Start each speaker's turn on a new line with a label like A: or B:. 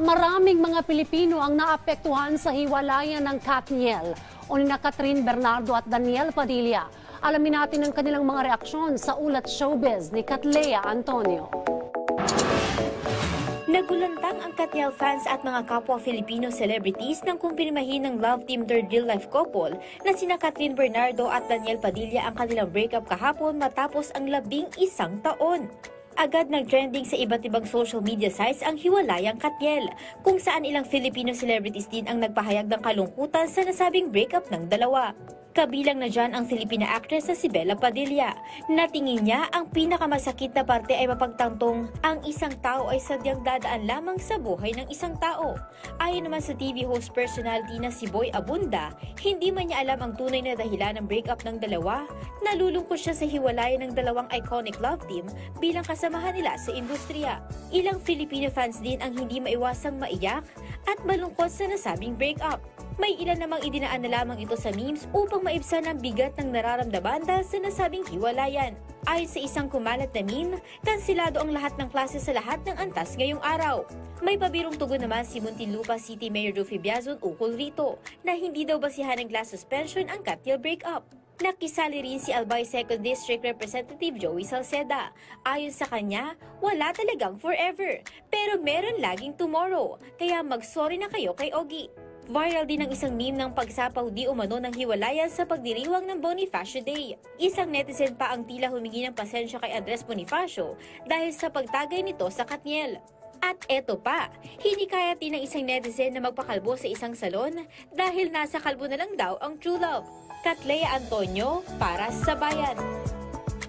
A: Maraming mga Pilipino ang naapektuhan sa hiwalayan ng Katniel o ni Catherine Bernardo at Daniel Padilla. Alamin natin ang kanilang mga reaksyon sa Ulat Showbiz ni Katlea Antonio.
B: Nagulantang ang Katniel fans at mga kapwa Filipino celebrities nang kumpirmahin ng Love Team third real-life couple na sina Catherine Bernardo at Daniel Padilla ang kanilang breakup kahapon matapos ang 11 taon. Agad nag-trending sa iba't ibang social media sites ang hiwalayang Katniel, kung saan ilang Filipino celebrities din ang nagpahayag ng kalungkutan sa nasabing breakup ng dalawa. Kabilang na dyan ang Filipina actress na si Bella Padilla, na tingin niya ang pinakamasakit na parte ay mapagtantong ang isang tao ay sadyang dadaan lamang sa buhay ng isang tao. Ayon naman sa TV host personality na si Boy Abunda, hindi man niya alam ang tunay na dahilan ng breakup ng dalawa. Nalulungkot siya sa hiwalayan ng dalawang iconic love team bilang kasamahan nila sa industriya. Ilang Filipino fans din ang hindi maiwasang maiyak at malungkot sa nasabing breakup. May ilan namang idinaan na lamang ito sa memes upang maibsan ang bigat ng nararamdaman dahil sa nasabing hiwalayan. Ayon sa isang kumalat na meme, kansilado ang lahat ng klase sa lahat ng antas ngayong araw. May pabirong tugon naman si Muntinlupa City Mayor Rufy Biazon ukol rito na hindi daw basihan ng glass suspension ang Katniel breakup. Nakisali rin si Albay 2nd District Representative Joey Salceda. Ayon sa kanya, wala talagang forever, pero meron laging tomorrow, kaya mag-sorry na kayo kay Ogie. Viral din ang isang meme ng pagsapaw di umano ng hiwalayan sa pagdiriwang ng Bonifacio Day. Isang netizen pa ang tila humingi ng pasensya kay Andres Bonifacio dahil sa pagtagay nito sa Katniel. At eto pa, hinikayat din ng isang netizen na magpakalbo sa isang salon dahil nasa kalbo na lang daw ang true love. Katlea Antonio para sa Bayan.